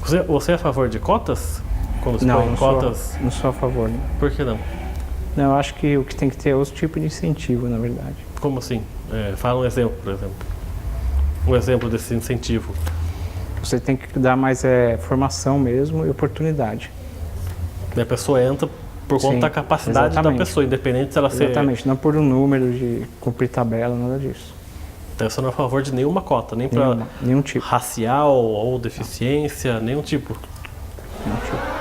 Você é a favor de cotas? Quando se Não, põe cotas? não sou a favor. Né? Por que não? Não, eu acho que o que tem que ter é outro tipo de incentivo, na verdade. Como assim? Fala um exemplo, por exemplo. Um exemplo desse incentivo. Você tem que dar mais formação mesmo e oportunidade. E a pessoa entra por conta Sim, da capacidade exatamente. da pessoa, independente se ela ser... Exatamente, não por um número de cumprir tabela, nada disso. Então você não é a favor de nenhuma cota, nem para Nenhum tipo. racial ou deficiência, nenhum tipo. Nenhum tipo.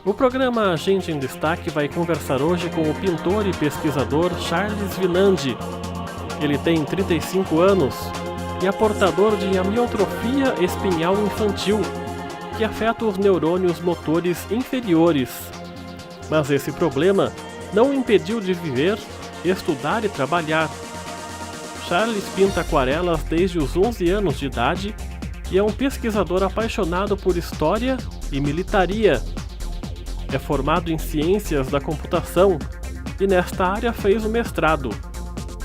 O programa Gente em Destaque vai conversar hoje com o pintor e pesquisador Charles Vinandi. Ele tem 35 anos e é portador de amiotrofia espinhal infantil, que afeta os neurônios motores inferiores. Mas esse problema não o impediu de viver, estudar e trabalhar. Charles pinta aquarelas desde os 11 anos de idade e é um pesquisador apaixonado por história e militaria. É formado em Ciências da Computação e nesta área fez o mestrado.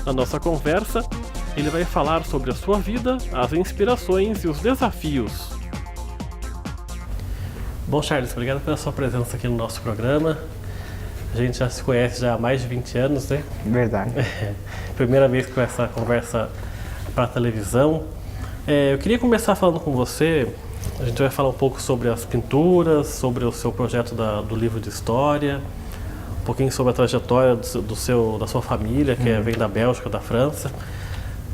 Na nossa conversa, ele vai falar sobre a sua vida, as inspirações e os desafios. Bom, Charles, obrigado pela sua presença aqui no nosso programa. A gente já se conhece já há mais de 20 anos, né? Verdade. Primeira vez com essa conversa para a televisão. Eu queria começar falando com você. A gente vai falar um pouco sobre as pinturas, sobre o seu projeto do livro de história, um pouquinho sobre a trajetória da sua família, que vem da Bélgica, da França.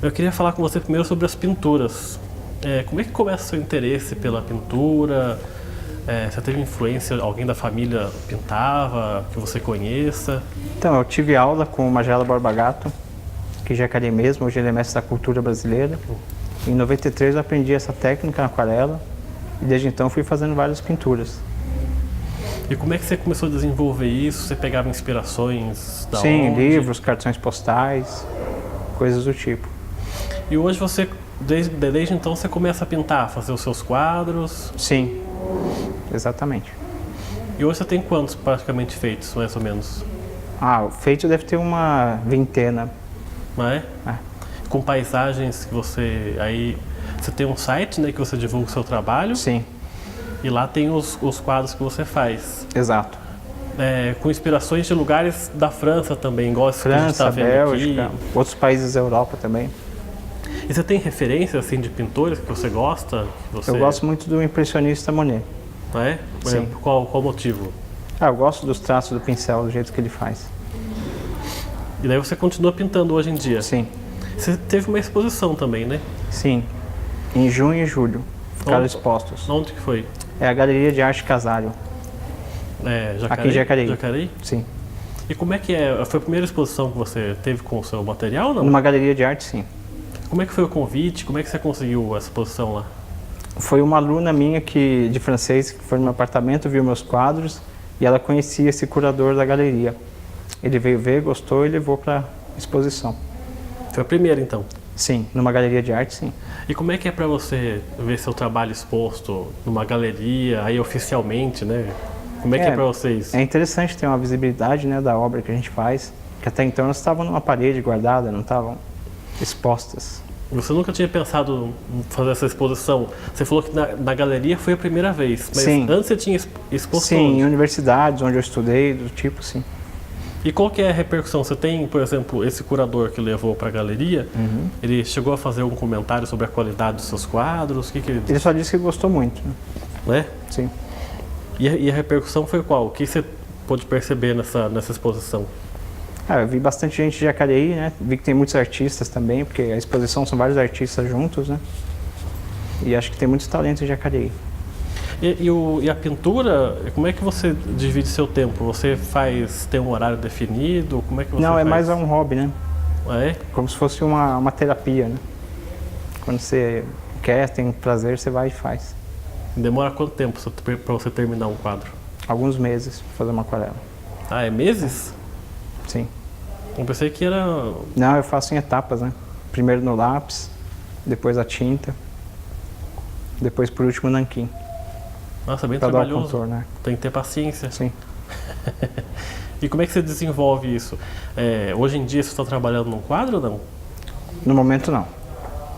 Eu queria falar com você primeiro sobre as pinturas. Como é que começa o seu interesse pela pintura? Você teve influência, alguém da família pintava, que você conheça? Então, eu tive aula com o Magela Borba Gato, que já é Jacareí mesmo, hoje ele é mestre da cultura brasileira. Em 93 eu aprendi essa técnica na aquarela e desde então fui fazendo várias pinturas. E como é que você começou a desenvolver isso? Você pegava inspirações da Sim, onde? livros, cartões postais, coisas do tipo. E hoje você, desde então, você começa a pintar, fazer os seus quadros? Sim, exatamente. E hoje você tem quantos praticamente feitos, mais ou menos? O feito deve ter uma vintena. Não é? É. Com paisagens que você... Aí você tem um site, né, que você divulga o seu trabalho. Sim, E lá tem os quadros que você faz. exato. Com inspirações de lugares da França também, igual esse que a gente está França, vendo Bélgica, aqui. outros países da Europa também. E você tem referências assim, de pintores que você gosta? Eu gosto muito do impressionista Monet. Não é? Por Sim. exemplo, qual motivo? Eu gosto dos traços do pincel, do jeito que ele faz. E daí você continua pintando hoje em dia? Sim, Você teve uma exposição também, né? sim. Em junho e julho ficaram Onde? expostos. Onde que foi? É a Galeria de Arte Casário, Jacareí? aqui em Jacareí. Jacareí? Sim. E como é que é? Foi a primeira exposição que você teve com o seu material ou não? Numa galeria de arte, sim. Como é que foi o convite? Como é que você conseguiu essa exposição lá? Foi uma aluna minha de francês que foi no meu apartamento, viu meus quadros e ela conhecia esse curador da galeria. Ele veio ver, gostou e levou para exposição. Foi a primeira, então? Sim, numa galeria de arte, sim. E como é que é para você ver seu trabalho exposto numa galeria, aí oficialmente, né? Como é que é para vocês? É interessante ter uma visibilidade, né, da obra que a gente faz, que até então elas estavam numa parede guardada, não estavam expostas. Você nunca tinha pensado em fazer essa exposição? Você falou que na galeria foi a primeira vez, mas Sim. antes você tinha exposto Sim, onde? em universidades onde eu estudei, do tipo, sim. E qual que é a repercussão? Você tem, por exemplo, esse curador que levou para a galeria, ele chegou a fazer algum comentário sobre a qualidade dos seus quadros? O que ele disse? Ele só disse que gostou muito, né? Né? Sim. E a repercussão foi qual? O que você pôde perceber nessa exposição? Eu vi bastante gente de Jacareí, né? Vi que tem muitos artistas também, porque a exposição são vários artistas juntos, né? E acho que tem muitos talentos em Jacareí. E a pintura, como é que você divide seu tempo? Você tem um horário definido? Como é que você Não, faz? é mais um hobby, né? Ah, é? Como se fosse uma terapia, né? Quando você quer, tem prazer, você vai e faz. Demora quanto tempo para você terminar um quadro? alguns meses para fazer uma aquarela. Ah, é meses? Sim. Eu pensei que era... Não, eu faço em etapas, né? Primeiro no lápis, depois a tinta, depois por último o nanquim. Nossa, bem Para dar o trabalhoso. contorno, né? Tem que ter paciência. Sim. E como é que você desenvolve isso? Hoje em dia você está trabalhando num quadro ou não? No momento não.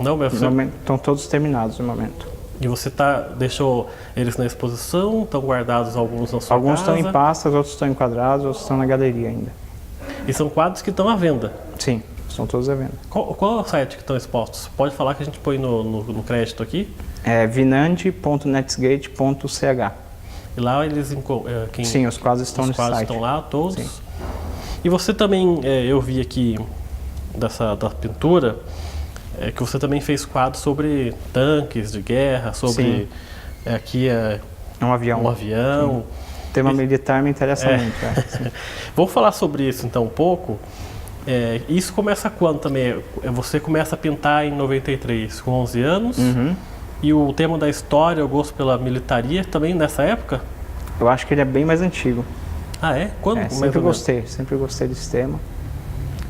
Não, mas No momento, estão todos terminados no momento. E você deixou eles na exposição? Estão guardados alguns na sua Alguns casa? estão em pastas, outros estão enquadrados, outros estão na galeria ainda. E são quadros que estão à venda? Sim, estão todos à venda. Qual é o site que estão expostos? Pode falar que a gente põe no crédito aqui? É vinandi.netsgate.ch. E lá eles... Sim, os quadros estão os no quadros site. estão lá, todos. Sim. E você também, eu vi aqui da pintura, que você também fez quadros sobre tanques de guerra, sobre... aqui é um avião. um avião. O tema militar me interessa muito. Sim. Vamos falar sobre isso então um pouco. Isso começa quando também? Você começa a pintar em 93, com 11 anos. Uhum. E o tema da história, o gosto pela militaria, também nessa época? Eu acho que ele é bem mais antigo. Ah, é? Quando? Sempre gostei desse tema.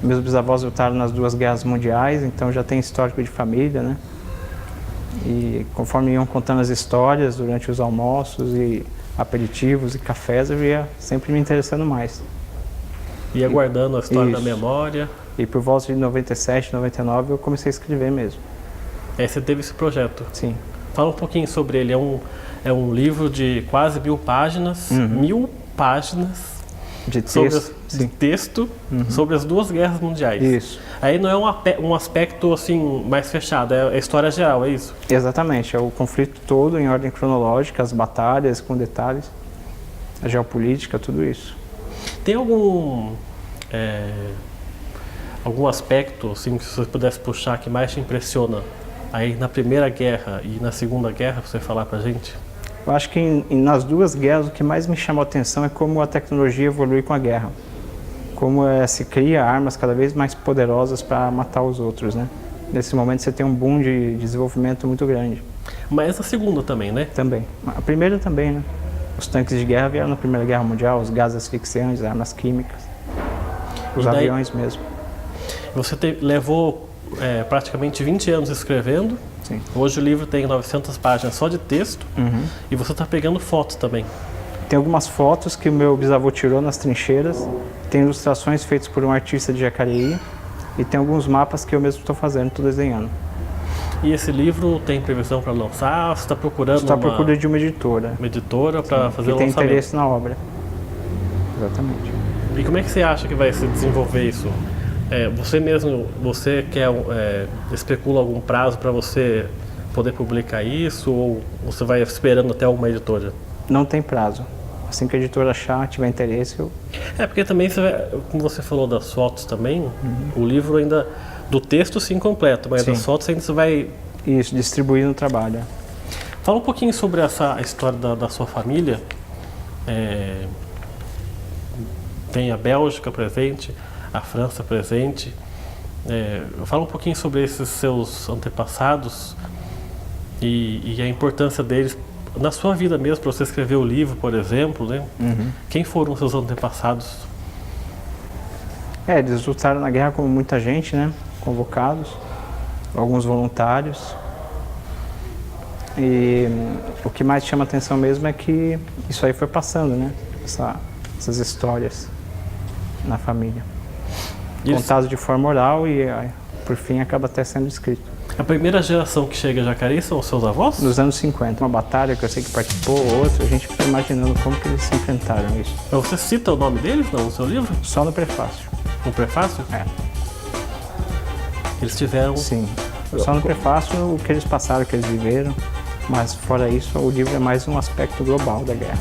Meus bisavós lutaram nas 2 guerras mundiais, então já tem histórico de família, né? E conforme iam contando as histórias durante os almoços e aperitivos e cafés, eu ia sempre me interessando mais. Ia guardando a história da Isso. memória. E por volta de 97, 99, eu comecei a escrever mesmo. Aí você teve esse projeto. Sim. Fala um pouquinho sobre ele. É um livro de quase 1000 páginas. 1000 páginas De sobre texto. de texto sobre as 2 guerras mundiais. Isso. Aí não é um aspecto assim mais fechado, é a história geral, é isso? Exatamente. É o conflito todo em ordem cronológica, as batalhas com detalhes, a geopolítica, tudo isso. Tem algum aspecto assim, que você pudesse puxar que mais te impressiona aí na Primeira Guerra e na Segunda Guerra, pra você falar pra gente? Eu acho que nas 2 guerras o que mais me chamou a atenção é como a tecnologia evolui com a guerra. Como se cria armas cada vez mais poderosas para matar os outros, né? Nesse momento você tem um boom de desenvolvimento muito grande. Mas a Segunda também, né? Também. A Primeira também, né? Os tanques de guerra vieram na Primeira Guerra Mundial, os gases asfixiantes, armas químicas, os aviões mesmo. Você levou praticamente 20 anos escrevendo. Sim. Hoje o livro tem 900 páginas só de texto. E você está pegando fotos também. Tem algumas fotos que o meu bisavô tirou nas trincheiras, tem ilustrações feitas por um artista de Jacareí e tem alguns mapas que eu mesmo estou fazendo, estou desenhando. E esse livro tem previsão para lançar? Você está procurando Está à procura de uma editora. Uma editora para fazer o que tem lançamento? interesse na obra. Exatamente. E como é que você acha que vai se desenvolver isso? Você especula algum prazo para você poder publicar isso ou você vai esperando até alguma editora? Não tem prazo. Assim que a editora achar, tiver interesse, eu... Porque também, como você falou das fotos também, o livro ainda, do texto sim completo, mas das fotos ainda você vai... Isso, distribuir no trabalho. Fala um pouquinho sobre a história da sua família. Tem a Bélgica presente, a França presente. Fala um pouquinho sobre esses seus antepassados e a importância deles na sua vida mesmo, para você escrever o livro, por exemplo, né? Quem foram os seus antepassados? Eles lutaram na guerra como muita gente, né? Convocados, alguns voluntários. E o que mais chama atenção mesmo é que isso aí foi passando, né? Essas histórias na família. Contado de forma oral e, por fim, acaba até sendo escrito. A primeira geração que chega a Jacareí são os seus avós? Nos anos 50. Uma batalha que eu sei que participou, outra, a gente fica imaginando como que eles se enfrentaram isso. Mas você cita o nome deles no seu livro? Só no prefácio. No prefácio? Eles tiveram... Sim. Só no prefácio o que eles passaram, o que eles viveram. Mas fora isso, o livro é mais um aspecto global da guerra.